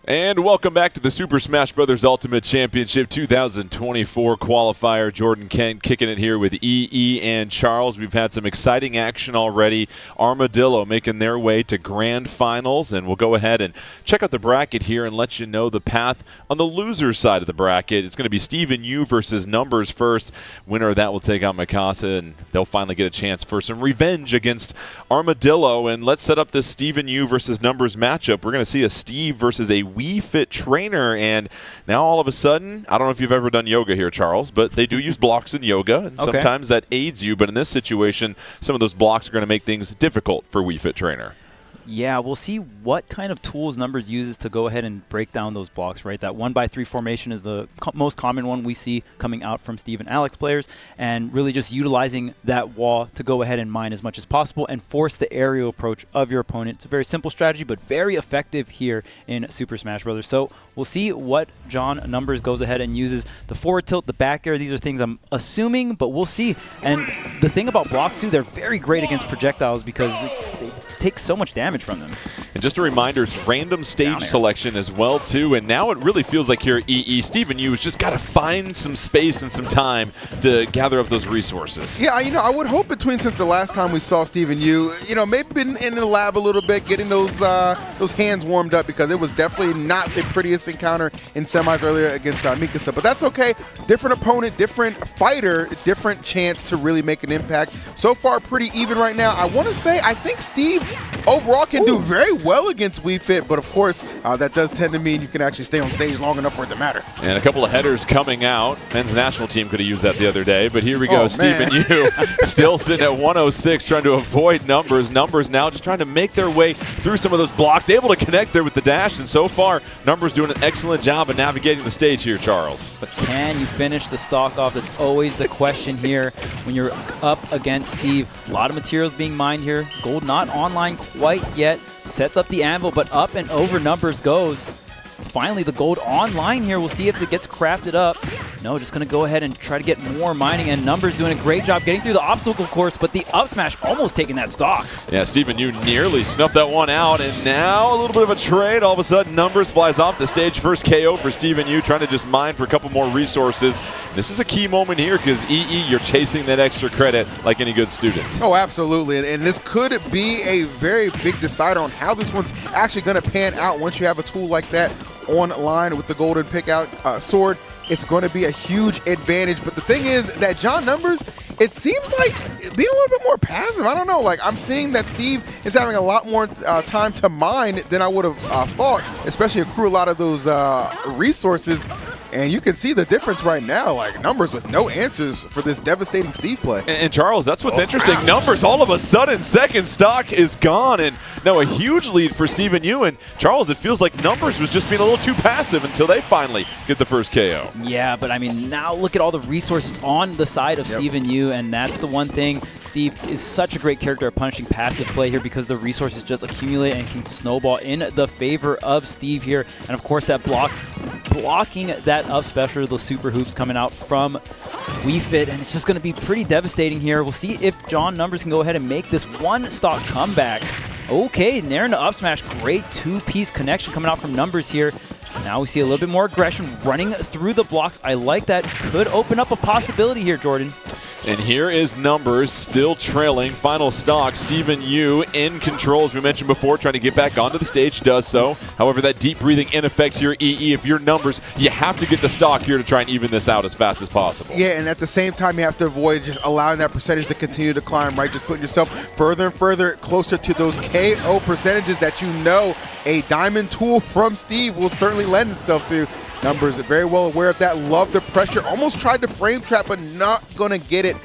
And welcome back to the Super Smash Bros. Ultimate Championship 2024 qualifier. Jordan Kent kicking it here with EE and Charles. We've had some exciting action already. Armadillo making their way to grand finals, and we'll go ahead and check out the bracket here and let you know the path on the loser side of the bracket. It's going to be Steven Yu versus Numbers first. Winner of that will take out Mikasa, and they'll finally get a chance for some revenge against Armadillo. And let's set up this Steven Yu versus Numbers matchup. We're going to see a Steve versus a Wii Fit trainer, and now all of a sudden, I don't know if you've ever done yoga here, Charles, but they do use blocks in yoga, and sometimes that aids you, but in this situation, some of those blocks are going to make things difficult for Wii Fit trainer. Yeah, we'll see what kind of tools Numbers uses to go ahead and break down those blocks, right? That 1x3 formation is the most common one we see coming out from Steve and Alex players, and really just utilizing that wall to go ahead and mine as much as possible and force the aerial approach of your opponent. It's a very simple strategy, but very effective here in Super Smash Bros. So we'll see what John Numbers goes ahead and uses. The forward tilt, the back air, these are things I'm assuming, but we'll see. And the thing about blocks, too, they're very great against projectiles because they take so much damage from them. And just a reminder, it's random stage selection as well, too. And now it really feels like here at EE, Steven Yu has just got to find some space and some time to gather up those resources. Yeah, I would hope since the last time we saw Steven Yu, maybe been in the lab a little bit, getting those hands warmed up, because it was definitely not the prettiest encounter in semis earlier against Mikasa. But that's okay. Different opponent, different fighter, different chance to really make an impact. So far, pretty even right now. I want to say, I think Steve overall can do very well against Wii Fit, but of course, that does tend to mean you can actually stay on stage long enough for it to matter. And a couple of headers coming out. Men's national team could have used that the other day, but here we go. Steven Yu still sitting at 106, trying to avoid Numbers. Numbers now just trying to make their way through some of those blocks, able to connect there with the dash, and so far, Numbers doing an excellent job of navigating the stage here, Charles. But can you finish the stock off? That's always the question here when you're up against Steve. A lot of materials being mined here. Gold not online quite yet. Sets up the anvil, but up and over Numbers goes. Finally, the gold online here. We'll see if it gets crafted up. No, just going to go ahead and try to get more mining, and Numbers doing a great job getting through the obstacle course, but the up smash almost taking that stock. Yeah, Steven Yu nearly snuffed that one out, and now a little bit of a trade. All of a sudden, Numbers flies off the stage. First KO for Steven Yu, trying to just mine for a couple more resources. This is a key moment here because EE, you're chasing that extra credit like any good student. Oh, absolutely. And this could be a very big decider on how this one's actually going to pan out once you have a tool like that online with the golden pickout sword. It's going to be a huge advantage. But the thing is that John Numbers, it seems like being a little bit more passive. I don't know. Like, I'm seeing that Steve is having a lot more time to mine than I would have thought, especially accrue a lot of those resources. And you can see the difference right now, like Numbers with no answers for this devastating Steve play. And Charles, that's what's interesting. Numbers, all of a sudden, second stock is gone. And now a huge lead for Steven Yu. And Charles, it feels like Numbers was just being a little too passive until they finally get the first KO. Yeah, but I mean, now look at all the resources on the side of Steven Yu, and that's the one thing. Steve is such a great character at punishing passive play here because the resources just accumulate and can snowball in the favor of Steve here. And of course, that blocking that up special, the super hoops coming out from Wii Fit, and it's just going to be pretty devastating here. We'll see if John Numbers can go ahead and make this one stock comeback. Okay, there in the up smash, great two-piece connection coming out from Numbers here. Now we see a little bit more aggression running through the blocks. I like that. Could open up a possibility here, Jordan. And here is Numbers still trailing. Final stock, Steven Yu in control, as we mentioned before, trying to get back onto the stage, does so. However, that deep breathing in affects your EE. If you're Numbers, you have to get the stock here to try and even this out as fast as possible. Yeah, and at the same time, you have to avoid just allowing that percentage to continue to climb, right? Just putting yourself further and further closer to those KO percentages that you know a diamond tool from Steve will certainly lend itself to. Numbers are very well aware of that. Love the pressure. Almost tried to frame trap, but not going to get it.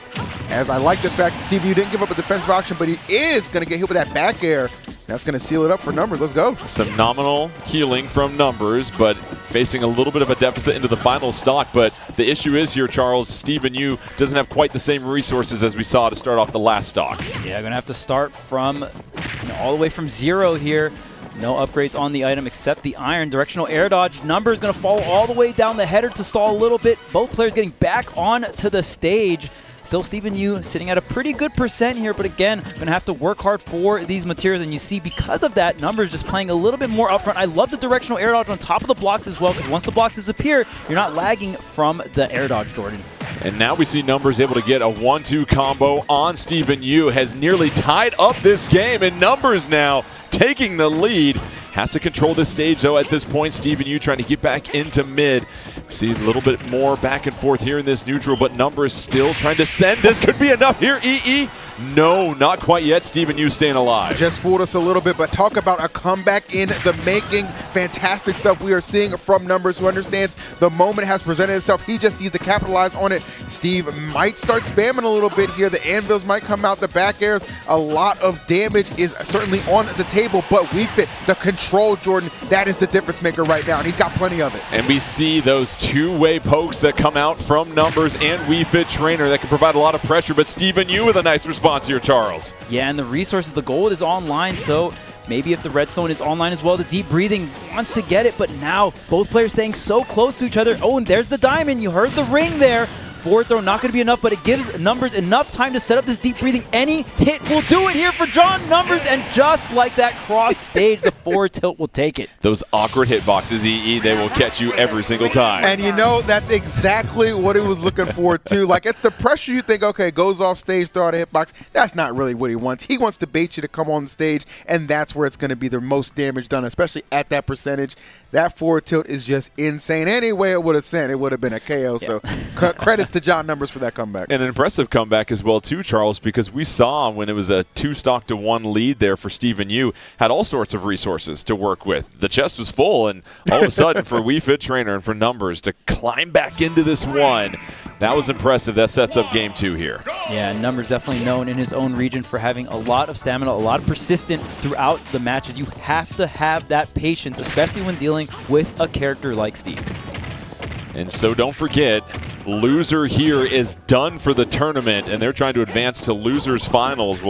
As I like the fact that Steve Yu didn't give up a defensive option, but he is going to get hit with that back air. That's going to seal it up for Numbers. Let's go. Some nominal healing from Numbers, but facing a little bit of a deficit into the final stock. But the issue is here, Charles, Steven Yu doesn't have quite the same resources as we saw to start off the last stock. Yeah, going to have to start from all the way from zero here. No upgrades on the item except the iron. Directional air dodge. Numbers going to fall all the way down the header to stall a little bit. Both players getting back onto the stage. Still Steven Yu sitting at a pretty good percent here, but again, going to have to work hard for these materials, and you see because of that, Numbers just playing a little bit more upfront. I love the directional air dodge on top of the blocks as well, because once the blocks disappear, you're not lagging from the air dodge, Jordan. And now we see Numbers able to get a 1-2 combo on Steven Yu, has nearly tied up this game, and Numbers now taking the lead. Has to control this stage, though, at this point. Steven Yu trying to get back into mid. See a little bit more back and forth here in this neutral, but Numbers still trying to send. This could be enough here, EE. No, not quite yet. Steven Yu staying alive. Just fooled us a little bit, but talk about a comeback in the making. Fantastic stuff we are seeing from Numbers, who understands the moment has presented itself. He just needs to capitalize on it. Steve might start spamming a little bit here. The anvils might come out, the back airs. A lot of damage is certainly on the table, but we fit the control, Jordan. That is the difference maker right now, and he's got plenty of it. And we see those two-way pokes that come out from Numbers and We Fit Trainer that can provide a lot of pressure, but Steven Yu with a nice response here, Charles. Yeah, and the resources, the gold is online, so maybe if the redstone is online as well, the deep breathing wants to get it, but now both players staying so close to each other. Oh, and there's the diamond. You heard the ring there. Forward throw not going to be enough, but it gives Numbers enough time to set up this deep breathing. Any hit will do it here for John Numbers, and just like that cross stage, the forward tilt will take it. Those awkward hitboxes, EE, they will catch you every single time. And you know, that's exactly what he was looking for, too. Like, it's the pressure you think, okay, goes off stage, throw out a hitbox. That's not really what he wants. He wants to bait you to come on stage, and that's where it's going to be the most damage done, especially at that percentage. That forward tilt is just insane. Any way it would have sent, it would have been a KO. So credits to John Numbers for that comeback. And an impressive comeback as well, too, Charles, because we saw when it was a 2-1 lead there for Steven Yu, had all sorts of resources to work with. The chest was full, and all of a sudden for We Fit Trainer and for Numbers to climb back into this one, that was impressive. That sets up game 2 here. Yeah, Numbers definitely known in his own region for having a lot of stamina, a lot of persistence throughout the matches. You have to have that patience, especially when dealing with a character like Steve. And so don't forget, loser here is done for the tournament, and they're trying to advance to losers finals,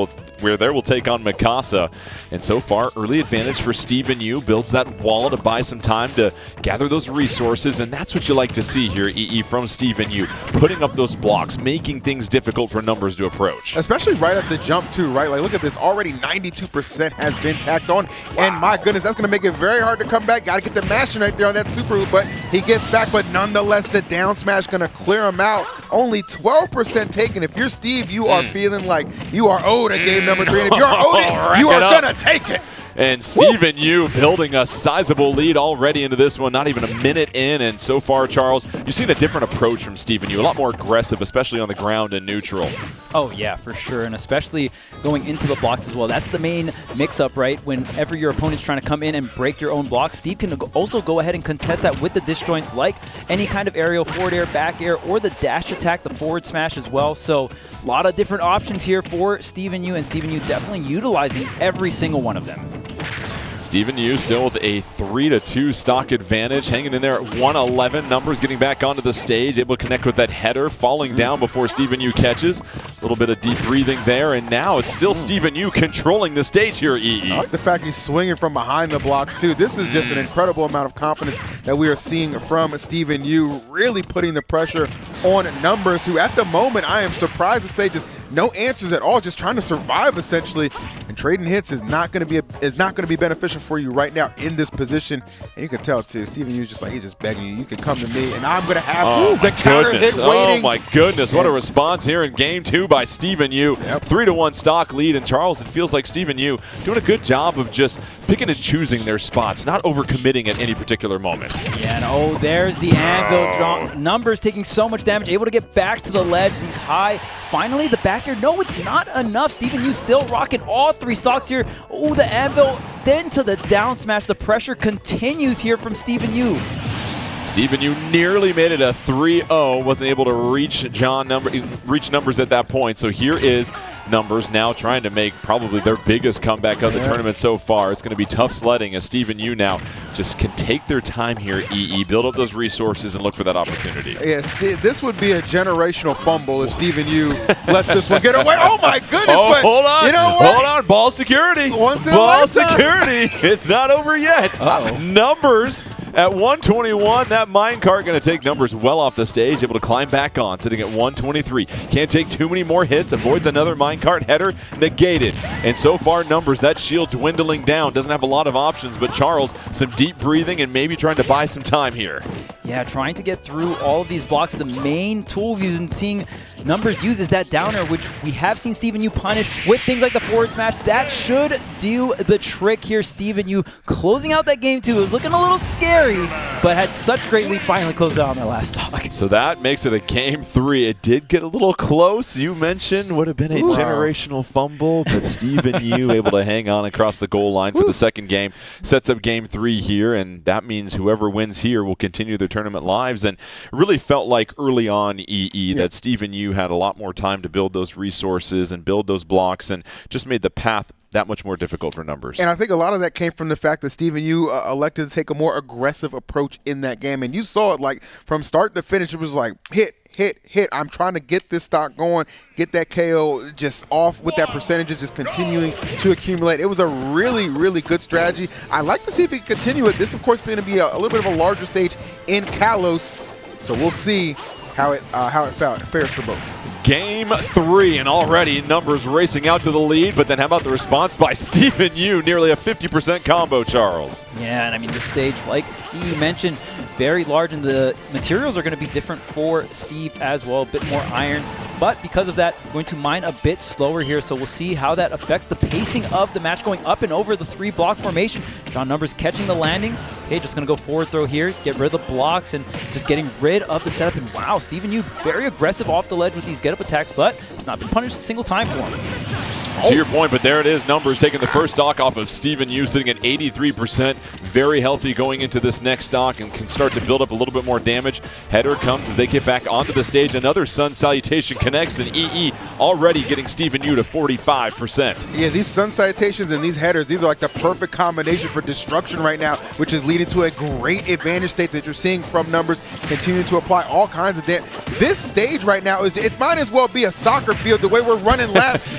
where they will take on Mikasa. And so far, early advantage for Steven Yu, builds that wall to buy some time to gather those resources, and that's what you like to see here, EE, from Steven Yu, putting up those blocks, making things difficult for Numbers to approach. Especially right at the jump, too, right? Like, look at this. Already 92% has been tacked on, and my goodness, that's going to make it very hard to come back. Got to get the mashing right there on that super hoop, but he gets back, but nonetheless, the down smash going to clear him out. Only 12% taken. If you're Steve, you are feeling like you are owed a game number 3, and if you're owed it, you are going to take it. And Steven Yu building a sizable lead already into this one, not even a minute in. And so far, Charles, you've seen a different approach from Steven Yu, a lot more aggressive, especially on the ground and neutral. Oh, yeah, for sure. And especially going into the blocks as well. That's the main mix-up, right? Whenever your opponent's trying to come in and break your own blocks, Steve can also go ahead and contest that with the disjoints, like any kind of aerial forward air, back air, or the dash attack, the forward smash as well. So a lot of different options here for Steven Yu, and Steven Yu definitely utilizing every single one of them. Steven Yu still with a 3-2 stock advantage, hanging in there at 111. Numbers getting back onto the stage, able to connect with that header, falling down before Steven Yu catches. A little bit of deep breathing there, and now it's still Steven Yu controlling the stage here, EE. I like the fact he's swinging from behind the blocks, too. This is just an incredible amount of confidence that we are seeing from Steven Yu, really putting the pressure on Numbers, who at the moment, I am surprised to say, just no answers at all, just trying to survive, essentially. And trading hits is not going to be beneficial for you right now in this position. And you can tell, too, Steven Yu's just like, he's just begging you. You can come to me, and I'm going to have the counter hit waiting. Oh, my goodness. What a response here in game 2 by Steven Yu. 3-1 stock lead. And, Charles, it feels like Steven Yu doing a good job of just picking and choosing their spots, not overcommitting at any particular moment. Yeah, and oh, there's the anvil. Numbers taking so much damage, able to get back to the ledge. These high. Finally, the back air. No, it's not enough. Steven Yu still rocking all 3 stocks here. Oh, the anvil. Then to the down smash. The pressure continues here from Steven Yu. Steven Yu nearly made it a 3-0. Wasn't able to reach Numbers at that point. So here is Numbers now trying to make probably their biggest comeback of the tournament so far. It's going to be tough sledding as Steven Yu now just can take their time here, EE, build up those resources and look for that opportunity. Yes, this would be a generational fumble if Steven Yu lets this one get away. Oh, my goodness. Oh, but hold on. You know what? Hold on. Ball security. Once in a Ball lifetime. security. It's not over yet. Numbers At 121, that minecart going to take numbers well off the stage, able to climb back on, sitting at 123. Can't take too many more hits, avoids another minecart header, negated. And so far, numbers, that shield dwindling down, doesn't have a lot of options, but Charles, some deep breathing and maybe trying to buy some time here. Yeah, trying to get through all of these blocks. The main tool we've been seeing numbers use is that downer, which we have seen Steven Yu punish with things like the forward smash. That should do the trick here. Steven Yu closing out that game 2. It was looking a little scary, but had such great lead, finally closed out on their last stock. So that makes it a game 3. It did get a little close. You mentioned would have been a generational fumble, but Steven Yu able to hang on across the goal line for the second game. Sets up game 3 here, and that means whoever wins here will continue their tournament lives. And really felt like early on that Steven Yu had a lot more time to build those resources and build those blocks, and just made the path that much more difficult for numbers. And I think a lot of that came from the fact that Steven Yu elected to take a more aggressive approach in that game. And you saw it like from start to finish, it was like hit. I'm trying to get this stock going, get that KO just off with that percentages just continuing to accumulate. It was a really, really good strategy. I'd like to see if he can continue it. This, of course, is going to be a little bit of a larger stage in Kalos, so we'll see how it fares for both. Game 3, and already numbers racing out to the lead, but then how about the response by Steven Yu? Nearly a 50% combo, Charles. Yeah, and I mean, this stage, like he mentioned, very large, and the materials are going to be different for Steve as well, a bit more iron. But because of that, going to mine a bit slower here, so we'll see how that affects the pacing of the match, going up and over the 3-block formation. John Numbers catching the landing. Okay, just going to go forward throw here, get rid of the blocks, and just getting rid of the setup. And wow, Steven Yu very aggressive off the ledge with these get-up attacks, but not been punished a single time for him. To your point, but there it is. Numbers taking the first stock off of Steven Yu, sitting at 83%. Very healthy going into this next stock and can start to build up a little bit more damage. Header comes as they get back onto the stage. Another Sun Salutation connects, and EE already getting Steven Yu to 45%. Yeah, these Sun Salutations and these headers, these are like the perfect combination for destruction right now, which is leading to a great advantage state that you're seeing from numbers continuing to apply all kinds of damage. This stage right now, it might as well be a soccer field the way we're running laps.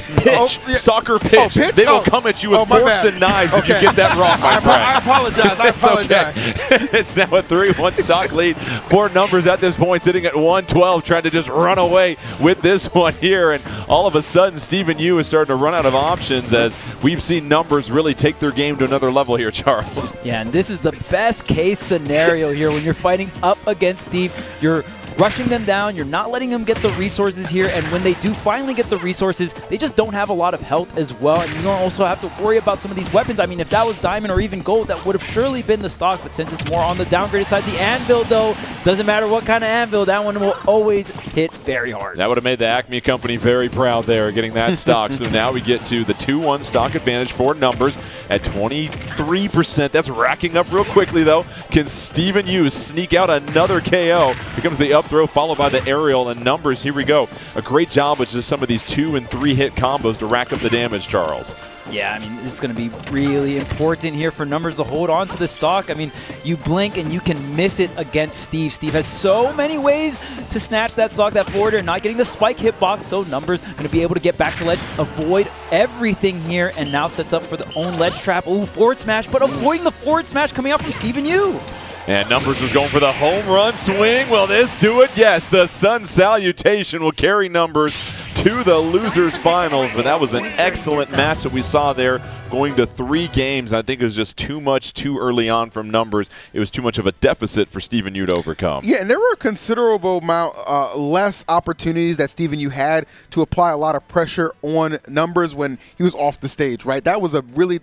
Soccer pitch. Pitch? They will come at you with forks and knives if you get that wrong, my friend. I apologize. I apologize. Okay. It's now a 3-1 stock lead for numbers at this point, sitting at 112, trying to just run away with this one here. And all of a sudden, Steven Yu is starting to run out of options as we've seen numbers really take their game to another level here, Charles. Yeah, and this is the best case scenario here when you're fighting up against Steve. You're rushing them down, you're not letting them get the resources here, and when they do finally get the resources, they just don't have a lot of health as well, and you don't also have to worry about some of these weapons. I mean, if that was diamond or even gold, that would have surely been the stock, but since it's more on the downgraded side, the anvil, though, doesn't matter what kind of anvil, that one will always hit very hard. That would have made the Acme company very proud there, getting that stock. So now we get to the 2-1 stock advantage for numbers at 23%. That's racking up real quickly, though. Can Steven Yu sneak out another KO? Becomes the up throw followed by the aerial, and numbers, here we go. A great job with just some of these 2- and 3-hit combos to rack up the damage, Charles. Yeah, I mean, this is going to be really important here for numbers to hold on to the stock. I mean, you blink and you can miss it against Steve. Steve has so many ways to snatch that stock, that forwarder, not getting the spike hitbox, so numbers going to be able to get back to ledge, avoid everything here, and now sets up for the own ledge trap. Ooh, forward smash, but avoiding the forward smash coming out from Steven Yu. And numbers was going for the home run swing. Will this do it? Yes, the Sun Salutation will carry numbers to the losers finals, but that was an excellent match that we saw there, going to 3 games. I think it was just too much too early on from numbers. It was too much of a deficit for Steven Yu to overcome. Yeah, and there were a considerable amount less opportunities that Steven Yu had to apply a lot of pressure on numbers when he was off the stage, right? That was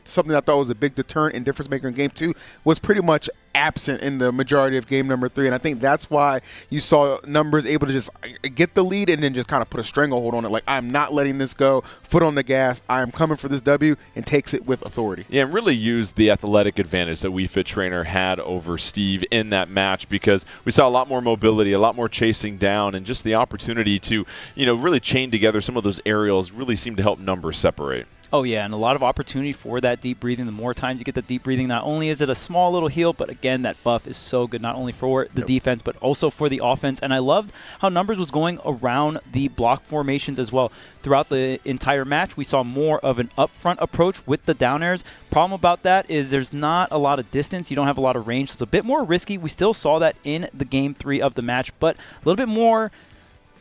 something I thought was a big deterrent and difference maker in game 2, was pretty much absent in the majority of game number 3, and I think that's why you saw numbers able to just get the lead and then just kind of put a stranglehold on it, like, I'm not letting this go, foot on the gas, I am coming for this W, and takes it with authority. Yeah, and really used the athletic advantage that Wii Fit Trainer had over Steve in that match, because we saw a lot more mobility, a lot more chasing down, and just the opportunity to, really chain together some of those aerials really seemed to help numbers separate. Oh, yeah, and a lot of opportunity for that deep breathing. The more times you get the deep breathing, not only is it a small little heal, but again, that buff is so good, not only for the defense, but also for the offense. And I loved how Numbers was going around the block formations as well. Throughout the entire match, we saw more of an upfront approach with the down airs. Problem about that is there's not a lot of distance. You don't have a lot of range. So it's a bit more risky. We still saw that in the game 3 of the match, but a little bit more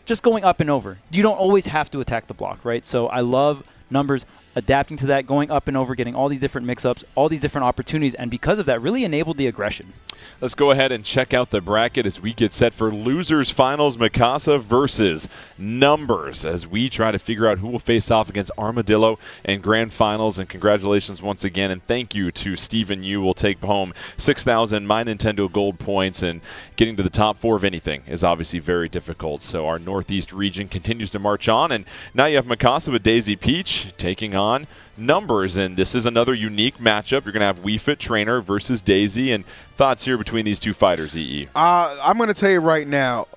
just going up and over. You don't always have to attack the block, right? So I love Numbers adapting to that, going up and over, getting all these different mix-ups, all these different opportunities, and because of that, really enabled the aggression. Let's go ahead and check out the bracket as we get set for losers finals, Mikasa versus Numbers, as we try to figure out who will face off against Armadillo in grand finals. And congratulations once again, and thank you to Stephen Yu. Will take home 6,000 My Nintendo Gold points, and getting to the top 4 of anything is obviously very difficult. So our Northeast region continues to march on, and now you have Mikasa with Daisy Peach taking on Numbers, and this is another unique matchup. You're going to have Wii Fit Trainer versus Daisy, and thoughts here between these two fighters, EE? I'm going to tell you right now,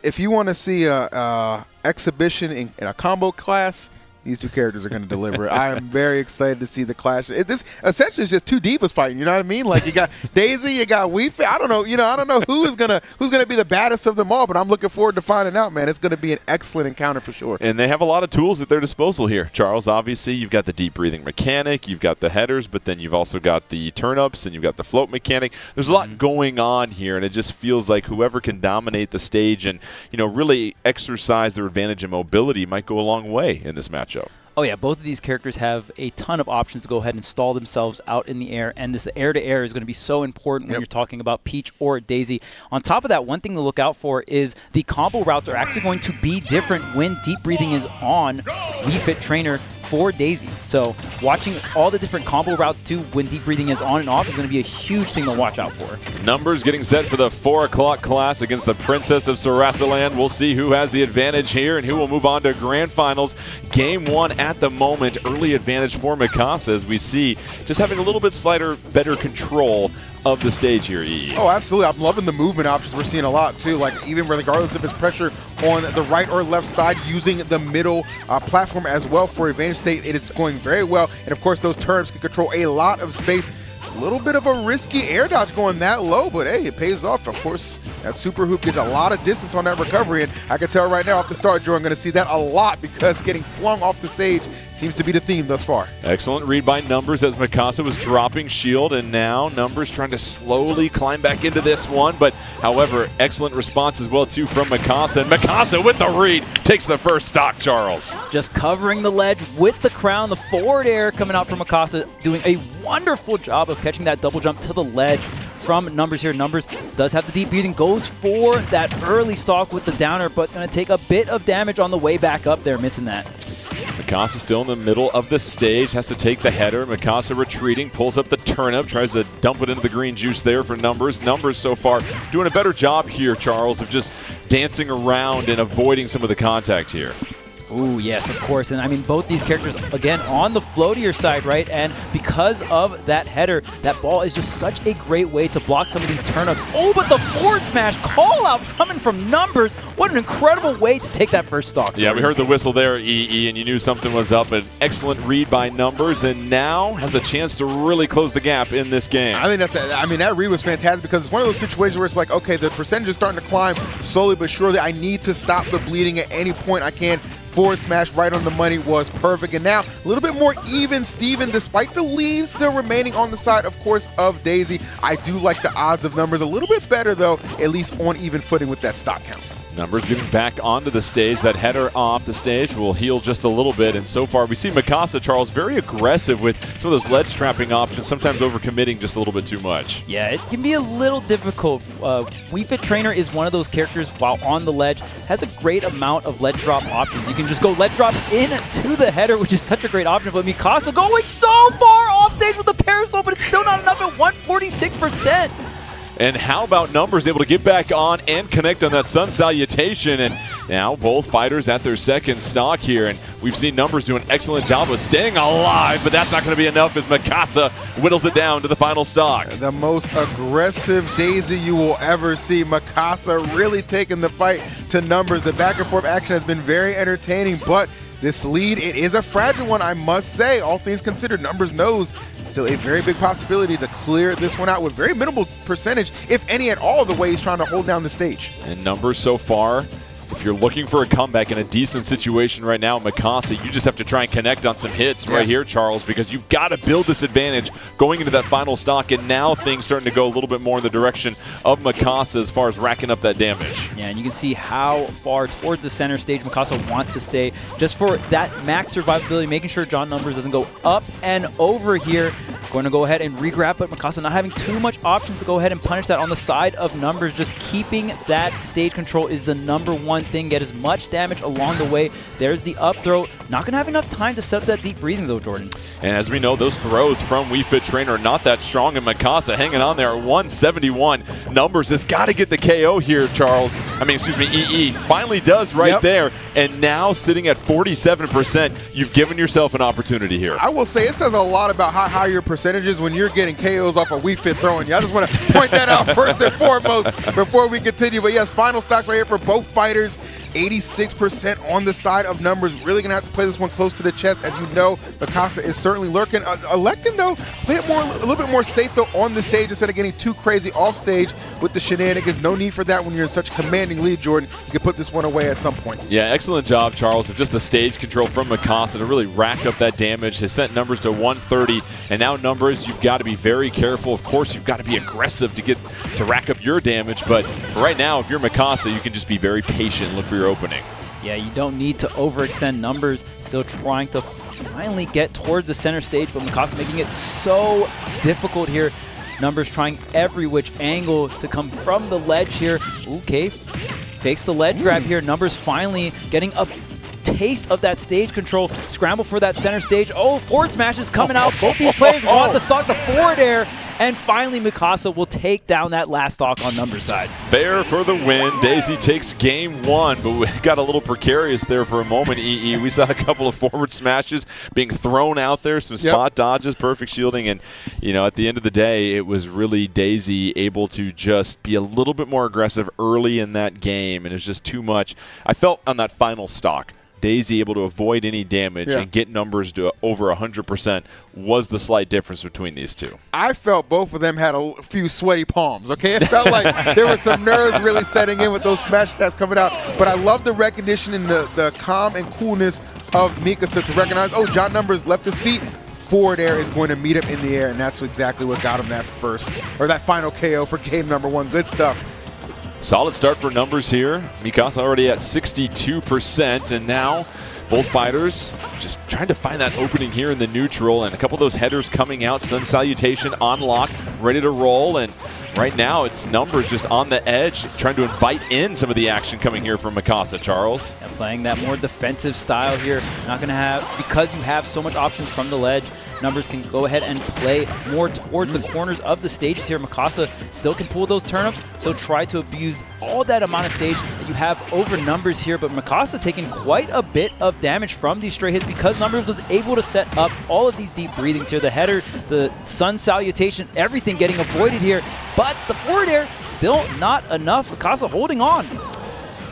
if you want to see a exhibition in a combo class, these two characters are going to deliver. I am very excited to see the clash. This essentially is just two divas fighting. You know what I mean? Like, you got Daisy, you got Wii Fit. I don't know. I don't know who's gonna be the baddest of them all. But I'm looking forward to finding out, man. It's going to be an excellent encounter for sure. And they have a lot of tools at their disposal here, Charles. Obviously, you've got the deep breathing mechanic, you've got the headers, but then you've also got the turn-ups and you've got the float mechanic. There's a lot going on here, and it just feels like whoever can dominate the stage and really exercise their advantage in mobility might go a long way in this matchup. Oh, yeah, both of these characters have a ton of options to go ahead and stall themselves out in the air, and this air-to-air is going to be so important when you're talking about Peach or Daisy. On top of that, one thing to look out for is the combo routes are actually going to be different when deep breathing is on Wii Fit Trainer for Daisy. So watching all the different combo routes too when deep breathing is on and off is going to be a huge thing to watch out for. Numbers getting set for the 4 o'clock class against the Princess of Sarasaland. We'll see who has the advantage here and who will move on to grand finals. Game 1 at the moment, early advantage for Mikasa, as we see just having a little bit better control of the stage here, EE. Oh, absolutely. I'm loving the movement options we're seeing a lot, too. Like, even regardless of his pressure on the right or left side, using the middle platform as well for advantage state, it is going very well. And, of course, those turns can control a lot of space. A little bit of a risky air dodge going that low, but, hey, it pays off. Of course, that super hoop gets a lot of distance on that recovery, and I can tell right now off the start, Joe, I'm going to see that a lot because getting flung off the stage seems to be the theme thus far. Excellent read by Numbers as Mikasa was dropping shield, and now Numbers trying to slowly climb back into this one. But, however, excellent response as well, too, from Mikasa. And Mikasa with the read takes the first stock, Charles. Just covering the ledge with the crown, the forward air coming out from Mikasa, doing a wonderful job of catching that double jump to the ledge from Numbers here. Numbers does have the deep breathing, goes for that early stock with the downer, but going to take a bit of damage on the way back up there, missing that. Mikasa still in the middle of the stage, has to take the header. Mikasa retreating, pulls up the turnip, tries to dump it into the green juice there for Numbers. Numbers so far doing a better job here, Charles, of just dancing around and avoiding some of the contact here. Ooh, yes, of course. And I mean, both these characters, again, on the floatier side, right? And because of that header, that ball is just such a great way to block some of these turnips. Oh, but the forward smash call out coming from Numbers. What an incredible way to take that first stock. Yeah, we heard the whistle there, EE, and you knew something was up. An excellent read by Numbers, and now has a chance to really close the gap in this game. I think that read was fantastic because it's one of those situations where it's like, okay, the percentage is starting to climb slowly but surely. I need to stop the bleeding at any point I can. Forward smash right on the money was perfect. And now a little bit more even, Steven, despite the leaves still remaining on the side, of course, of Daisy. I do like the odds of Numbers a little bit better, though, at least on even footing with that stock count. Numbers getting back onto the stage. That header off the stage will heal just a little bit. And so far, we see Mikasa, Charles, very aggressive with some of those ledge trapping options, sometimes overcommitting just a little bit too much. Yeah, it can be a little difficult. Wii Fit Trainer is one of those characters, while on the ledge, has a great amount of ledge drop options. You can just go ledge drop into the header, which is such a great option. But Mikasa going so far off stage with the parasol, but it's still not enough at 146%. And how about Numbers able to get back on and connect on that Sun Salutation? And now both fighters at their second stock here. And we've seen Numbers do an excellent job of staying alive, but that's not going to be enough as Mikasa whittles it down to the final stock. The most aggressive Daisy you will ever see. Mikasa really taking the fight to Numbers. The back and forth action has been very entertaining, but this lead. It is a fragile one, I must say. All things considered, Numbers knows still a very big possibility to clear this one out with very minimal percentage, if any at all, of the way he's trying to hold down the stage. And Numbers so far, if you're looking for a comeback in a decent situation right now, Mikasa, you just have to try and connect on some hits right here, Charles, because you've got to build this advantage going into that final stock, and now things starting to go a little bit more in the direction of Mikasa as far as racking up that damage. Yeah, and you can see how far towards the center stage Mikasa wants to stay just for that max survivability, making sure John Numbers doesn't go up and over here. Going to go ahead and regrab, but Mikasa not having too much options to go ahead and punish that on the side of Numbers. Just keeping that stage control is the #1 thing. Get as much damage along the way. There's the up throw. Not going to have enough time to set up that deep breathing though, Jordan. And as we know, those throws from Wii Fit Trainer are not that strong, and Mikasa hanging on there at 171. Numbers has got to get the KO here, Charles. EE finally does right there. And now sitting at 47%, you've given yourself an opportunity here. I will say it says a lot about how high your percentages when you're getting KOs off of Wii Fit throwing you. I just want to point that out first and foremost before we continue. But yes, final stocks right here for both fighters. 86% on the side of Numbers. Really going to have to play this one close to the chest. As you know, Mikasa is certainly lurking. Electing, though, play it a little bit more safe, though, on the stage instead of getting too crazy off stage with the shenanigans. No need for that when you're in such a commanding lead, Jordan. You can put this one away at some point. Yeah, excellent job, Charles, of just the stage control from Mikasa to really rack up that damage. Has sent Numbers to 130, and now Numbers, you've got to be very careful. Of course, you've got to be aggressive to rack up your damage, but right now, if you're Mikasa, you can just be very patient, look for your opening. Yeah, you don't need to overextend. Numbers still trying to finally get towards the center stage, but Mikasa making it so difficult here. Numbers trying every which angle to come from the ledge here. Okay, fakes the ledge grab here. Numbers finally getting a taste of that stage control. Scramble for that center stage. Oh, forward smash is coming out. Both these players want to stock the forward air. And finally, Mikasa will take down that last stock on Numbers' side. Fair for the win. Daisy takes game one, but we got a little precarious there for a moment, EE. We saw a couple of forward smashes being thrown out there, some spot dodges, perfect shielding, and, you know, at the end of the day, it was really Daisy able to just be a little bit more aggressive early in that game, and it was just too much. I felt on that final stock, Daisy able to avoid any damage and get Numbers to over 100% was the slight difference between these two. I felt both of them had a few sweaty palms, okay? It felt like there was some nerves really setting in with those smash stats coming out. But I love the recognition and the calm and coolness of Mikasa to recognize, oh, John Numbers left his feet. Forward air is going to meet him in the air, and that's exactly what got him that that final KO for game number one. Good stuff. Solid start for Numbers here. Mikasa already at 62%, and now both fighters just trying to find that opening here in the neutral, and a couple of those headers coming out. Sun Salutation on lock, ready to roll, and right now it's Numbers just on the edge, trying to invite in some of the action coming here from Mikasa, Charles. And playing that more defensive style here. Not going to have, because you have so much options from the ledge, Numbers can go ahead and play more towards the corners of the stages here. Mikasa still can pull those turnips, still try to abuse all that amount of stage that you have over Numbers here, but Mikasa taking quite a bit of damage from these straight hits because Numbers was able to set up all of these deep breathings here. The header, the Sun Salutation, everything getting avoided here, but the forward air still not enough. Mikasa holding on.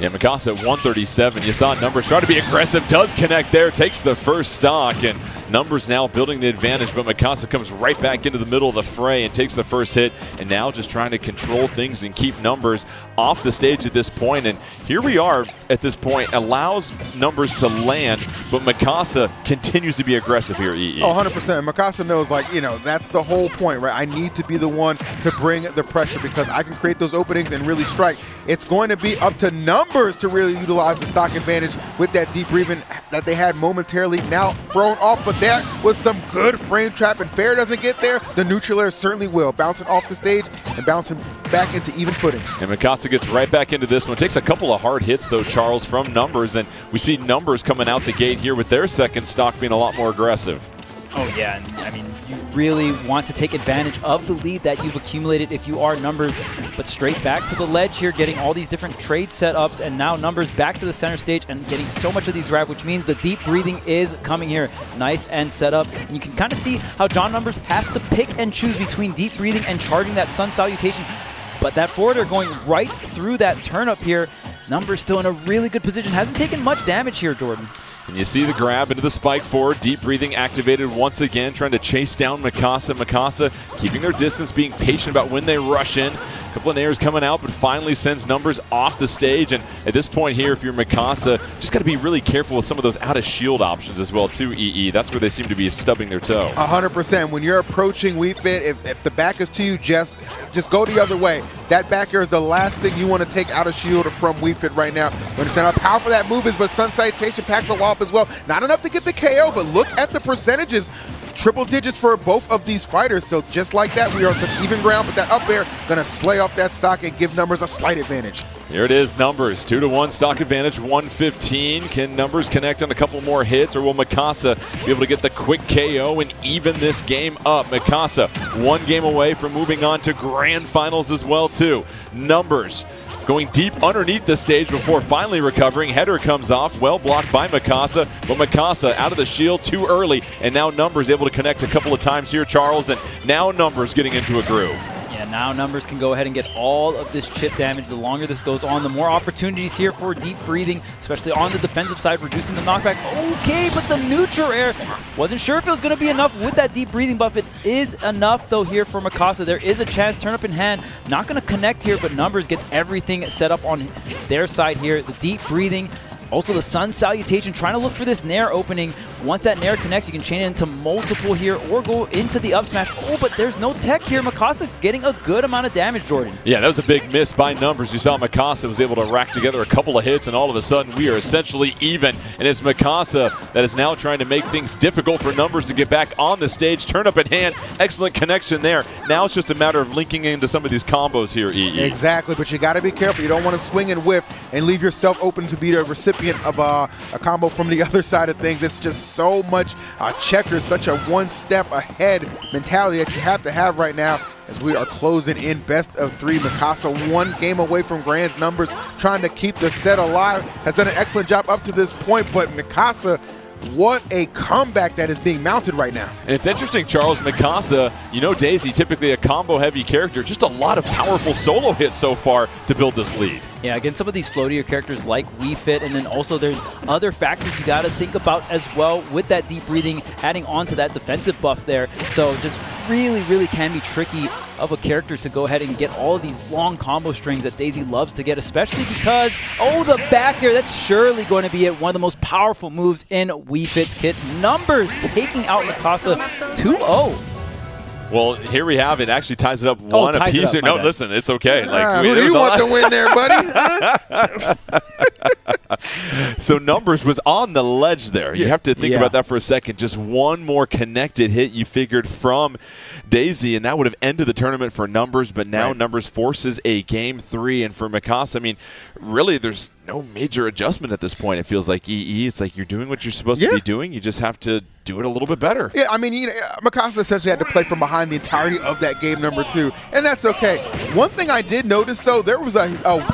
Yeah, Mikasa at 137. You saw Numbers try to be aggressive, does connect there, takes the first stock, and Numbers now building the advantage, but Mikasa comes right back into the middle of the fray and takes the first hit, and now just trying to control things and keep Numbers off the stage at this point. And here we are at this point, allows Numbers to land, but Mikasa continues to be aggressive here, EE. Oh, 100%. Mikasa knows, like, you know, that's the whole point, right? I need to be the one to bring the pressure because I can create those openings and really strike. It's going to be up to Numbers to really utilize the stock advantage with that deep breathing that they had momentarily now thrown off, but that was some good frame trap, and Fair doesn't get there. The neutral air certainly will. Bouncing off the stage and bouncing back into even footing. And Mikasa gets right back into this one. Takes a couple of hard hits, though, Charles, from Numbers, and we see Numbers coming out the gate here with their second stock being a lot more aggressive. Oh, yeah. And, I mean, you really want to take advantage of the lead that you've accumulated if you are Numbers, but straight back to the ledge here, getting all these different trade setups, and now Numbers back to the center stage and getting so much of these grab, which means the deep breathing is coming here. Nice end setup. And you can kind of see how John Numbers has to pick and choose between deep breathing and charging that Sun Salutation, but that forward air going right through that turn up here. Numbers still in a really good position. Hasn't taken much damage here, Jordan. And you see the grab into the spike forward. Deep breathing activated once again, trying to chase down Mikasa. Mikasa keeping their distance, being patient about when they rush in. A couple of nairs coming out, but finally sends Numbers off the stage. And at this point here, if you're Mikasa, just got to be really careful with some of those out-of-shield options as well, too, EE. That's where they seem to be stubbing their toe. 100%. When you're approaching Wii Fit, if the back is to you, just go the other way. That back air is the last thing you want to take out of shield from Wii Fit right now. You understand how powerful that move is, but Sun Salutation packs a wallop as well. Not enough to get the KO, but look at the percentages. Triple digits for both of these fighters. So just like that, we are on some even ground, but that up air going to slay off that stock and give Numbers a slight advantage. Here it is, Numbers, 2-1 stock advantage, 115. Can Numbers connect on a couple more hits, or will Mikasa be able to get the quick KO and even this game up? Mikasa, one game away from moving on to grand finals as well, too. Numbers going deep underneath the stage before finally recovering. Header comes off, well blocked by Mikasa, but Mikasa out of the shield too early, and now Numbers able to connect a couple of times here, Charles, and now Numbers getting into a groove. Yeah, now Numbers can go ahead and get all of this chip damage. The longer this goes on, the more opportunities here for deep breathing, especially on the defensive side, reducing the knockback. Okay, but the neutral air, wasn't sure if it was going to be enough with that deep breathing buff. It is enough, though, here for Mikasa. There is a chance, turn up in hand. Not going to connect here, but Numbers gets everything set up on their side here. The deep breathing, also the Sun Salutation, trying to look for this Nair opening. Once that Nair connects, you can chain it into multiple here or go into the up smash. Oh, but there's no tech here. Mikasa getting a good amount of damage, Jordan. Yeah, that was a big miss by Numbers. You saw Mikasa was able to rack together a couple of hits, and all of a sudden we are essentially even. And it's Mikasa that is now trying to make things difficult for Numbers to get back on the stage. Turn up in hand. Excellent connection there. Now it's just a matter of linking into some of these combos here, EE. Exactly, but you got to be careful. You don't want to swing and whiff and leave yourself open to be the recipient of a combo from the other side of things. It's just so much checkers, such a one-step ahead mentality that you have to have right now as we are closing in best of 3. Mikasa one game away from Grand's. Numbers trying to keep the set alive. Has done an excellent job up to this point, but Mikasa, what a comeback that is being mounted right now. And it's interesting, Charles, Mikasa, you know Daisy, typically a combo-heavy character, just a lot of powerful solo hits so far to build this lead. Yeah, against some of these floatier characters like Wii Fit, and then also there's other factors you got to think about as well with that deep breathing, adding on to that defensive buff there. So just really, really can be tricky of a character to go ahead and get all of these long combo strings that Daisy loves to get, especially because, oh, the back air, that's surely going to be it. One of the most powerful moves in Wii Fit's kit. Numbers taking out Mikasa 2-0. Well, here we have it. Actually ties it up one apiece here. No, listen, it's okay. Who do you want to win there, buddy? So Numbers was on the ledge there. You have to think about that for a second. Just one more connected hit you figured from Daisy, and that would have ended the tournament for Numbers, but now Numbers forces a Game 3, and for Mikasa, I mean, really there's no major adjustment at this point. It feels like EE. It's like you're doing what you're supposed to be doing. You just have to do it a little bit better. Yeah, I mean, you know, Mikasa essentially had to play from behind the entirety of that game number 2, and that's okay. One thing I did notice, though, there was a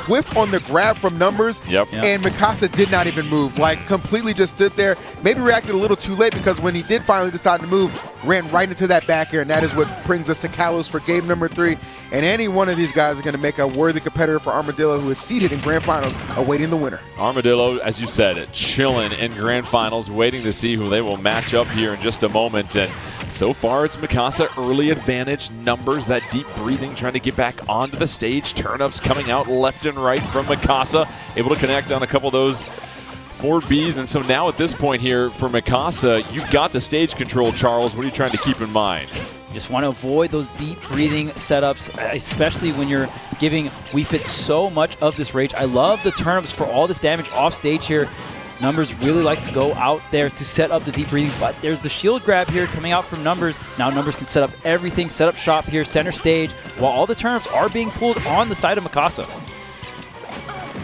whiff on the grab from Numbers, and Mikasa did not even move, like completely just stood there, maybe reacted a little too late, because when he did finally decide to move, ran right into that back air, and that is what brings us to Kalos for game number 3. And any one of these guys are going to make a worthy competitor for Armadillo, who is seated in grand finals awaiting the winner. Armadillo, as you said, chilling in grand finals, waiting to see who they will match up here in just a moment. And so far, it's Mikasa early advantage. Numbers, that deep breathing, trying to get back onto the stage. Turn-ups coming out left and right from Mikasa, able to connect on a couple of those forward Bs. And so now at this point here for Mikasa, you've got the stage control, Charles. What are you trying to keep in mind? Just want to avoid those deep breathing setups, especially when you're giving Wii Fit so much of this rage. I love the turnips for all this damage off stage here. Numbers really likes to go out there to set up the deep breathing, but there's the shield grab here coming out from Numbers. Now Numbers can set up everything, set up shop here, center stage, while all the turnips are being pulled on the side of Mikasa.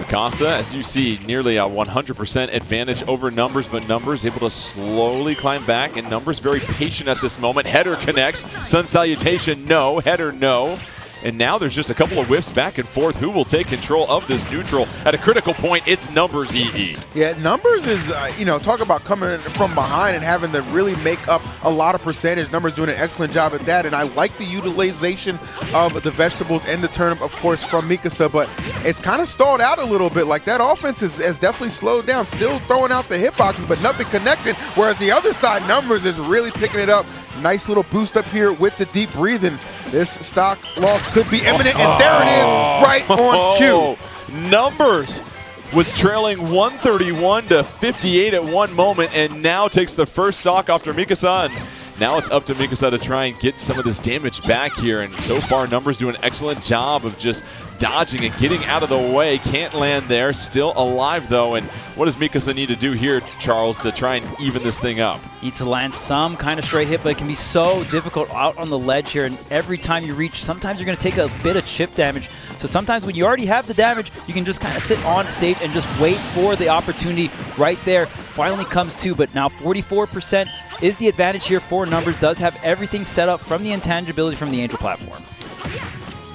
Mikasa, as you see, nearly a 100% advantage over Numbers, but Numbers able to slowly climb back, and Numbers very patient at this moment. Header connects. Sun Salutation, no. Header, no. And now there's just a couple of whiffs back and forth. Who will take control of this neutral? At a critical point, it's Numbers EE. Yeah, Numbers is, talk about coming from behind and having to really make up a lot of percentage. Numbers doing an excellent job at that, and I like the utilization of the vegetables and the turnip, of course, from Mikasa, but it's kind of stalled out a little bit. Like, that offense has definitely slowed down, still throwing out the hitboxes, but nothing connected, whereas the other side, Numbers, is really picking it up. Nice little boost up here with the deep breathing. This stock loss could be imminent, and there it is, right on cue. Numbers was trailing 131 to 58 at one moment, and now takes the first stock after Mikasa. And now it's up to Mikasa to try and get some of this damage back here, and so far Numbers do an excellent job of just dodging and getting out of the way. Can't land there, still alive though. And what does Mikasa need to do here, Charles, to try and even this thing up? Needs to land some kind of straight hit, but it can be so difficult out on the ledge here, and every time you reach, sometimes you're going to take a bit of chip damage. So sometimes when you already have the damage, you can just kind of sit on stage and just wait for the opportunity right there. Finally comes to, but now 44% is the advantage here for Numbers. Does have everything set up from the intangibility from the Angel platform.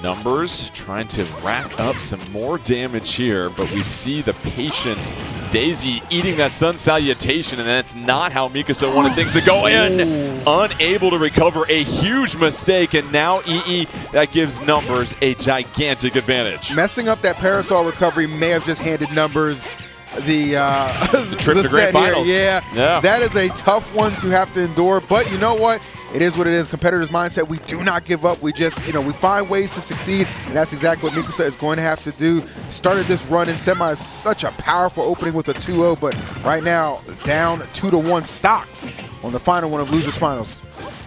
Numbers trying to rack up some more damage here, but we see the patience. Daisy eating that sun salutation, and that's not how Mikasa wanted things to go in. Unable to recover, a huge mistake, and now EE, that gives Numbers a gigantic advantage. Messing up that parasol recovery may have just handed Numbers the trip to grand finals. Yeah, that is a tough one to have to endure, but you know what? It is what it is. Competitor's mindset. We do not give up. We just, we find ways to succeed, and that's exactly what Mikasa is going to have to do. Started this run in semi, such a powerful opening with a 2-0, but right now down 2-1 stocks on the final one of Losers Finals.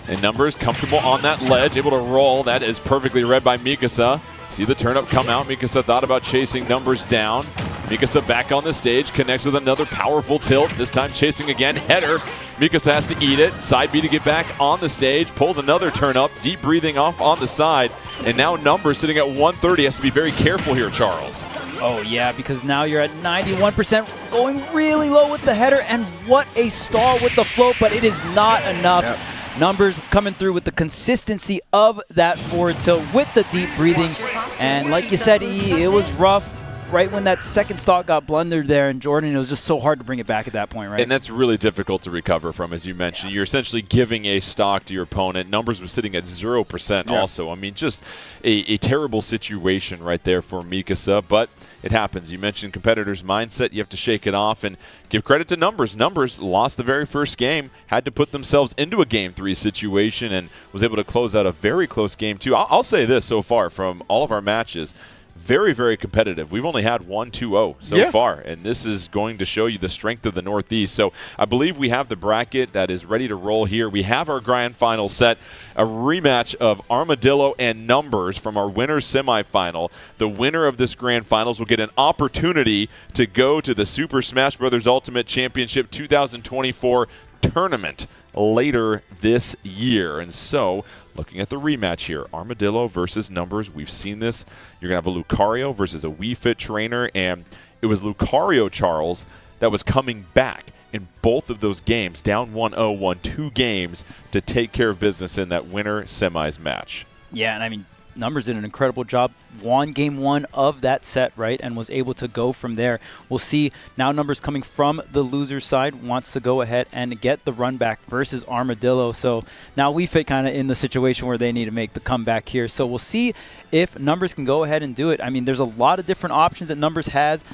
And Numbers comfortable on that ledge, able to roll. That is perfectly read by Mikasa. See the turnip come out. Mikasa thought about chasing Numbers down. Mikasa back on the stage, connects with another powerful tilt, this time chasing again, header. Mikasa has to eat it, side B to get back on the stage, pulls another turn up, deep breathing off on the side, and now Numbers sitting at 130, has to be very careful here, Charles. Oh yeah, because now you're at 91%, going really low with the header, and what a stall with the float, but it is not enough. Yep. Numbers coming through with the consistency of that forward tilt with the deep breathing, and like you said, it was rough. Right when that second stock got blundered there, and Jordan, it was just so hard to bring it back at that point, right? And that's really difficult to recover from, as you mentioned. You're essentially giving a stock to your opponent. Numbers was sitting at 0% also. I mean, just a terrible situation right there for Mikasa, but it happens. You mentioned competitors' mindset. You have to shake it off and give credit to Numbers. Numbers lost the very first game, had to put themselves into a Game 3 situation, and was able to close out a very close Game 2. I'll say this so far from all of our matches, very, very competitive. We've only had 1-2-0 so far, and this is going to show you the strength of the Northeast. So I believe we have the bracket that is ready to roll here. We have our grand final set, a rematch of Armadillo and Numbers from our winners semifinal. The winner of this grand finals will get an opportunity to go to the Super Smash Bros. Ultimate Championship 2024 tournament later this year. And so, looking at the rematch here, Armadillo versus Numbers. We've seen this. You're going to have a Lucario versus a Wii Fit trainer, and it was Lucario, Charles, that was coming back in both of those games, down 1-0, won 2 games to take care of business in that winner semis match. Yeah, and I mean, Numbers did an incredible job, won game 1 of that set, right, and was able to go from there. We'll see now Numbers coming from the loser side, wants to go ahead and get the run back versus Armadillo. So now we fit kind of in the situation where they need to make the comeback here. So we'll see if Numbers can go ahead and do it. I mean, there's a lot of different options that Numbers has.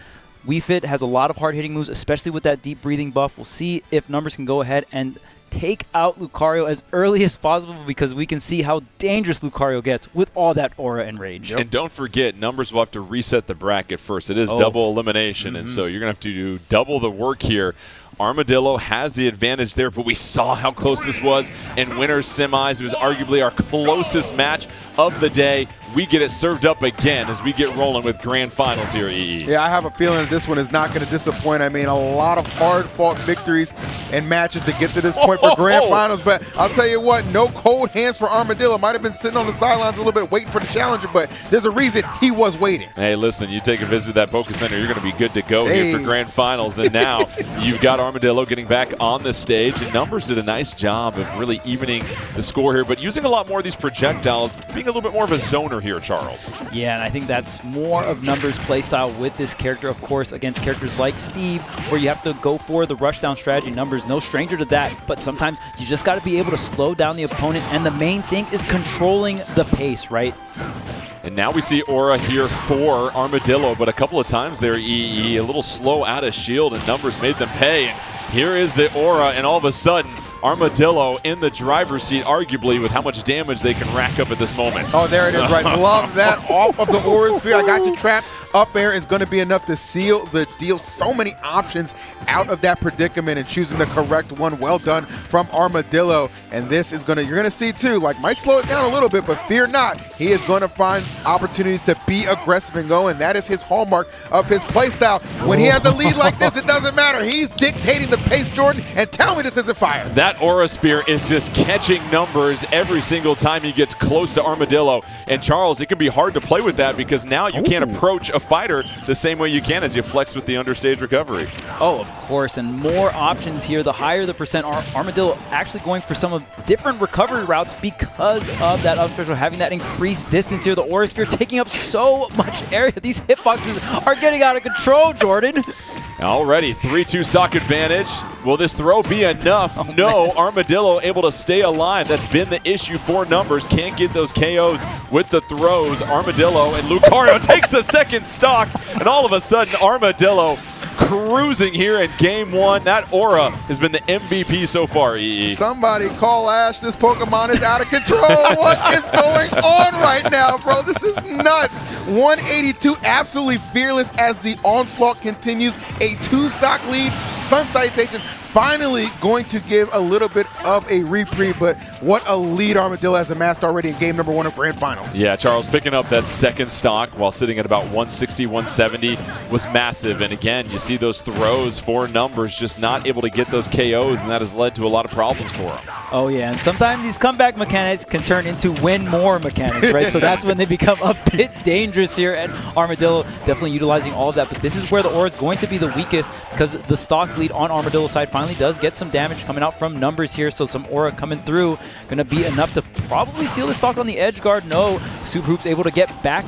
Wii Fit has a lot of hard-hitting moves, especially with that deep breathing buff. We'll see if Numbers can go ahead and take out Lucario as early as possible, because we can see how dangerous Lucario gets with all that aura and rage. And don't forget, Numbers will have to reset the bracket first. It is double elimination, and so you're going to have to do double the work here. Armadillo has the advantage there, but we saw how close this was in winners semis. It was arguably our closest match of the day. We get it served up again as we get rolling with grand finals here at EE. Yeah, I have a feeling that this one is not going to disappoint. I mean, a lot of hard-fought victories and matches to get to this point for grand finals, but I'll tell you what, no cold hands for Armadillo. Might have been sitting on the sidelines a little bit waiting for the challenger, but there's a reason he was waiting. Hey, listen, you take a visit to that Poké Center, you're going to be good to go here for grand finals, and now you've got Armadillo getting back on the stage, and Numbers did a nice job of really evening the score here, but using a lot more of these projectiles, being a little bit more of a zoner here, Charles. Yeah, and I think that's more of Numbers' playstyle with this character, of course, against characters like Steve, where you have to go for the rushdown strategy. Numbers, no stranger to that, but sometimes you just got to be able to slow down the opponent, and the main thing is controlling the pace, right? And now we see Aura here for Armadillo, but a couple of times there, EE, a little slow out of shield, and Numbers made them pay. And here is the Aura, and all of a sudden, Armadillo in the driver's seat, arguably, with how much damage they can rack up at this moment. Oh, there it is, right. Love that. Off of the Aura Sphere. I got you trapped. Up air is going to be enough to seal the deal. So many options out of that predicament and choosing the correct one. Well done from Armadillo. And this is going to, you're going to see too, like might slow it down a little bit, but fear not. He is going to find opportunities to be aggressive and go, and that is his hallmark of his playstyle. When he has a lead like this, it doesn't matter. He's dictating the pace, Jordan, and tell me this isn't fire. That Aura Sphere is just catching Numbers every single time he gets close to Armadillo. And Charles, it can be hard to play with that because now you can't approach a fighter the same way you can as you flex with the understage recovery. Oh, of course, and more options here. The higher the percent, Armadillo actually going for some of different recovery routes because of that up special, having that increased distance here. The Aura Sphere taking up so much area. These hitboxes are getting out of control, Jordan. Already, 3-2 stock advantage. Will this throw be enough? No, Armadillo able to stay alive. That's been the issue for Numbers. Can't get those KOs with the throws. Armadillo and Lucario takes the second stock, and all of a sudden, Armadillo cruising here in game one. That Aura has been the MVP so far, EE. Somebody call Ash. This Pokemon is out of control. What is going on right now, bro? This is nuts. 182, absolutely fearless as the onslaught continues. A 2-stock lead. Sun Salutation finally going to give a little bit of a reprieve, but what a lead Armadillo has amassed already in game number 1 of Grand Finals. Yeah, Charles, picking up that second stock while sitting at about 160, 170 was massive. And again, you see those throws for Numbers just not able to get those KOs, and that has led to a lot of problems for him. Oh, yeah, and sometimes these comeback mechanics can turn into win more mechanics, right? So that's when they become a bit dangerous here, and Armadillo definitely utilizing all of that. But this is where the Aura is going to be the weakest because the stock lead on Armadillo's side finally does get some damage coming out from Numbers here, so some Aura coming through. Going to be enough to probably seal the stock on the edge guard. No, Super Hoops able to get back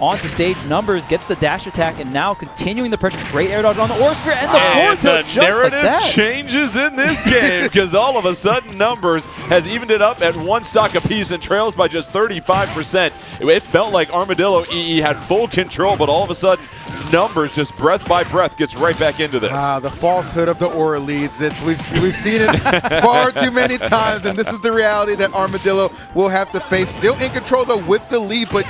onto stage. Numbers gets the dash attack, and now continuing the pressure. Great air dodge on the Aura Sphere, and the forward tilt just like that. The narrative changes in this game because all of a sudden Numbers has evened it up at 1 stock apiece and trails by just 35%. It felt like Armadillo EE had full control, but all of a sudden Numbers just breath by breath gets right back into this. The falsehood of the Aura leads. We've seen it far too many times, and this is the reality that Armadillo will have to face. Still in control though with the lead, but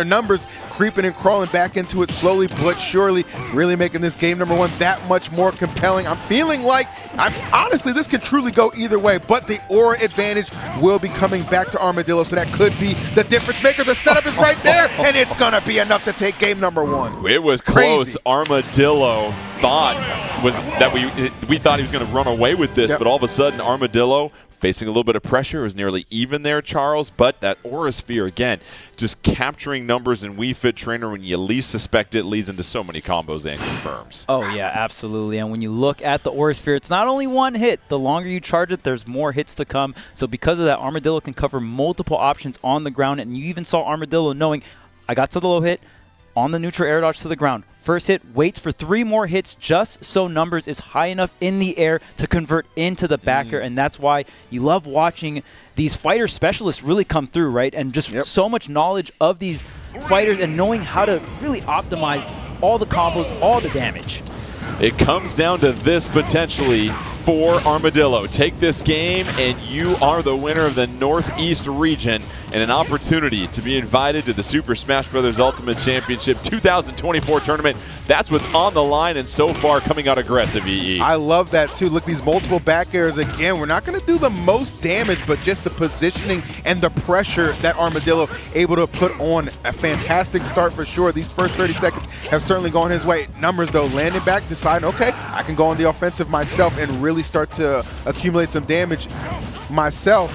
Numbers creeping and crawling back into it slowly but surely, really making this game number 1 that much more compelling. I'm feeling like, honestly, this could truly go either way, but the Aura advantage will be coming back to Armadillo, so that could be the difference maker. The setup is right there, and it's going to be enough to take game number 1. It was close. Armadillo thought we thought he was going to run away with this, but all of a sudden Armadillo facing a little bit of pressure. It was nearly even there, Charles, but that Aura Sphere, again, just capturing Numbers in Wii Fit Trainer when you least suspect it leads into so many combos and confirms. Oh, yeah, absolutely. And when you look at the Aura Sphere, it's not only one hit. The longer you charge it, there's more hits to come. So because of that, Armadillo can cover multiple options on the ground, and you even saw Armadillo knowing, I got to the low hit, on the neutral air dodge to the ground. First hit, waits for 3 more hits just so Numbers is high enough in the air to convert into the backer, and that's why you love watching these fighter specialists really come through, right? And just so much knowledge of these fighters and knowing how to really optimize all the combos, all the damage. It comes down to this potentially for Armadillo. Take this game and you are the winner of the Northeast region and an opportunity to be invited to the Super Smash Bros. Ultimate Championship 2024 tournament. That's what's on the line, and so far coming out aggressive, EE. I love that too. Look, these multiple back airs again. We're not going to do the most damage, but just the positioning and the pressure that Armadillo able to put on. A fantastic start for sure. These first 30 seconds have certainly gone his way. Numbers though, landing back, deciding, okay, I can go on the offensive myself and really start to accumulate some damage myself.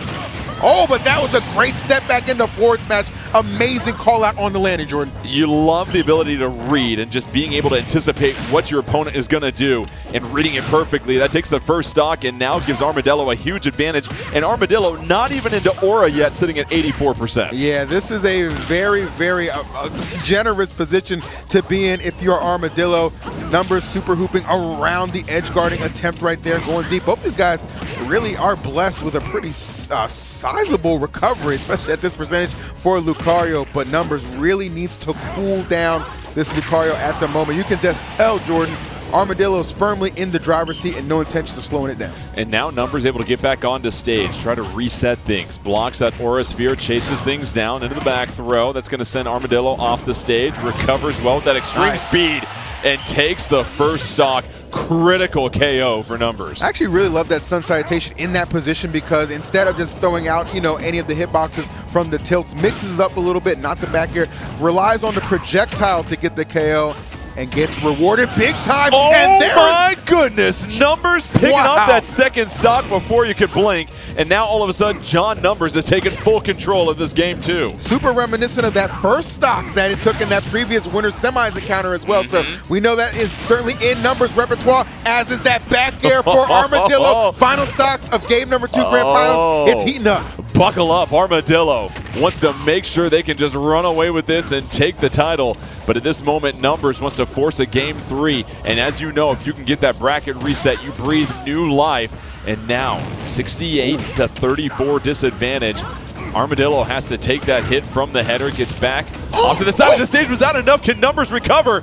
Oh, but that was a great step back into forward smash. Amazing call out on the landing, Jordan. You love the ability to read and just being able to anticipate what your opponent is going to do and reading it perfectly. That takes the first stock and now gives Armadillo a huge advantage. And Armadillo not even into Aura yet, sitting at 84%. Yeah, this is a very, very generous position to be in if you're Armadillo. Numbers super hooping around the edge guarding attempt right there, going deep. Both these guys really are blessed with a pretty sizable recovery, especially at this percentage for Lucario, but Numbers really needs to cool down this Lucario at the moment. You can just tell, Jordan, Armadillo's firmly in the driver's seat and no intentions of slowing it down. And now Numbers able to get back onto stage, try to reset things. Blocks that Aura Sphere, chases things down into the back throw. That's going to send Armadillo off the stage. Recovers well with that extreme speed and takes the first stock. Critical KO for Numbers. I actually really love that Sun Salutation in that position because instead of just throwing out, any of the hitboxes from the tilts, mixes up a little bit, not the back air, relies on the projectile to get the KO and gets rewarded big time. Oh and there my goodness, Numbers picking up that second stock before you could blink, and now all of a sudden John Numbers has taken full control of this game too. Super reminiscent of that first stock that it took in that previous winter semis encounter as well. So we know that is certainly in Numbers' repertoire, as is that back air for Armadillo. Final stocks of game number 2 grand finals. It's heating up. Buckle up, Armadillo wants to make sure they can just run away with this and take the title. But at this moment, Numbers wants to force a game 3. And as you know, if you can get that bracket reset, you breathe new life. And now, 68-34 disadvantage. Armadillo has to take that hit from the header, gets back off to the side of the stage. Was that enough? Can Numbers recover?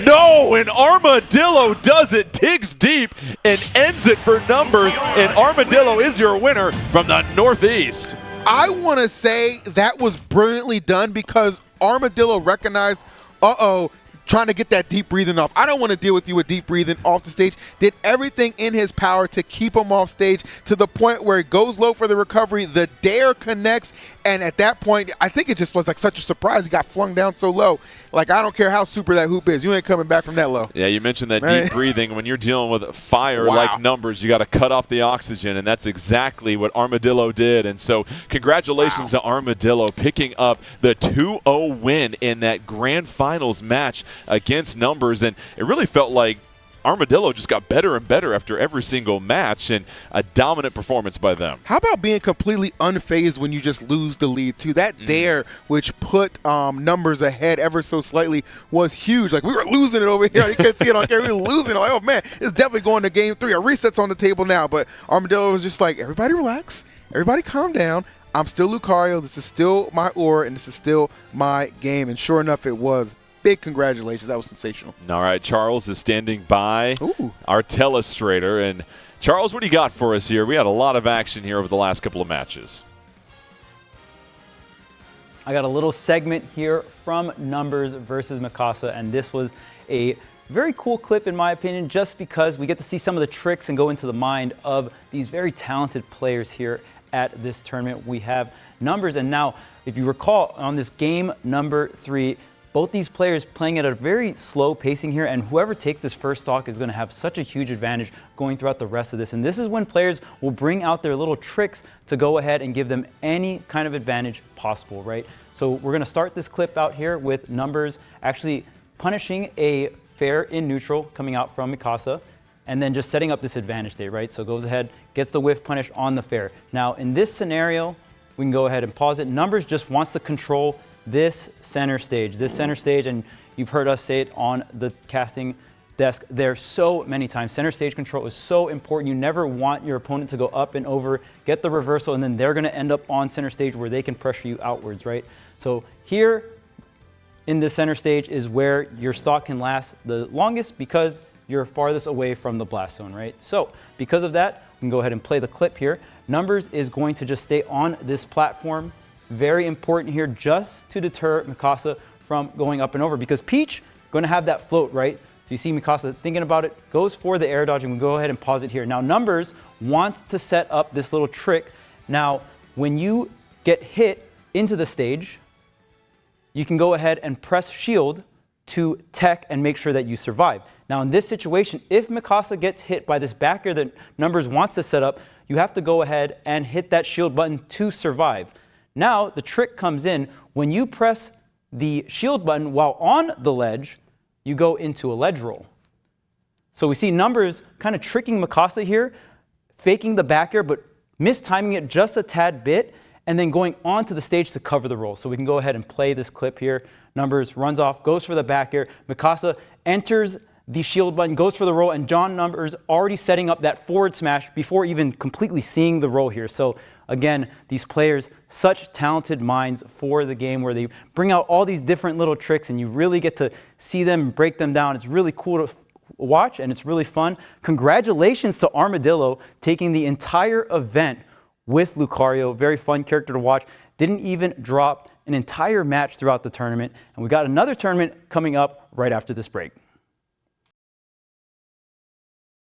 No, and Armadillo does it, digs deep, and ends it for Numbers. And Armadillo is your winner from the Northeast. I want to say that was brilliantly done because Armadillo recognized, trying to get that deep breathing off. I don't want to deal with you with deep breathing off the stage. Did everything in his power to keep him off stage to the point where it goes low for the recovery. The dare connects, and at that point, I think it just was like such a surprise. He got flung down so low. Like, I don't care how super that hoop is. You ain't coming back from that low. Yeah, you mentioned that deep breathing. When you're dealing with fire like Numbers, you got to cut off the oxygen, and that's exactly what Armadillo did. And so congratulations to Armadillo picking up the 2-0 win in that grand finals match against Numbers. And it really felt like Armadillo just got better and better after every single match, and a dominant performance by them. How about being completely unfazed when you just lose the lead, too? That dare, which put Numbers ahead ever so slightly, was huge. Like, we were losing it over here. You couldn't see it on camera. We were losing it. Like, oh, man, it's definitely going to game 3. A reset's on the table now. But Armadillo was just like, everybody relax. Everybody calm down. I'm still Lucario. This is still my Aura, and this is still my game. And sure enough, it was. Big congratulations. That was sensational. All right, Charles is standing by, our telestrator. And Charles, what do you got for us here? We had a lot of action here over the last couple of matches. I got a little segment here from Numbers versus Mikasa, and this was a very cool clip in my opinion, just because we get to see some of the tricks and go into the mind of these very talented players here at this tournament. We have Numbers, and now, if you recall, on this game number 3, both these players playing at a very slow pacing here, and whoever takes this first stock is going to have such a huge advantage going throughout the rest of this. And this is when players will bring out their little tricks to go ahead and give them any kind of advantage possible, right? So we're going to start this clip out here with Numbers actually punishing a fair in neutral coming out from Mikasa, and then just setting up this advantage state, right? So goes ahead, gets the whiff punish on the fair. Now in this scenario, we can go ahead and pause it. Numbers just wants to control this center stage, and you've heard us say it on the casting desk there so many times. Center stage control is so important. You never want your opponent to go up and over, get the reversal, and then they're going to end up on center stage where they can pressure you outwards, right? So here in the center stage is where your stock can last the longest because you're farthest away from the blast zone, right? So because of that, we can go ahead and play the clip here. Numbers is going to just stay on this platform. Very important here, just to deter Mikasa from going up and over, because Peach going to have that float, right? So you see Mikasa thinking about it, goes for the air dodge, and we go ahead and pause it here. Now Numbers wants to set up this little trick. Now when you get hit into the stage, you can go ahead and press shield to tech and make sure that you survive. Now in this situation, if Mikasa gets hit by this back air that Numbers wants to set up, you have to go ahead and hit that shield button to survive. Now the trick comes in, when you press the shield button while on the ledge, you go into a ledge roll. So we see Numbers kind of tricking Mikasa here, faking the back air, but mistiming it just a tad bit, and then going onto the stage to cover the roll. So we can go ahead and play this clip here. Numbers runs off, goes for the back air. Mikasa enters the shield button, goes for the roll, and John Numbers already setting up that forward smash before even completely seeing the roll here. So again, these players, such talented minds for the game where they bring out all these different little tricks and you really get to see them and break them down. It's really cool to watch and it's really fun. Congratulations to Armadillo taking the entire event with Lucario. Very fun character to watch. Didn't even drop an entire match throughout the tournament. And we got another tournament coming up right after this break.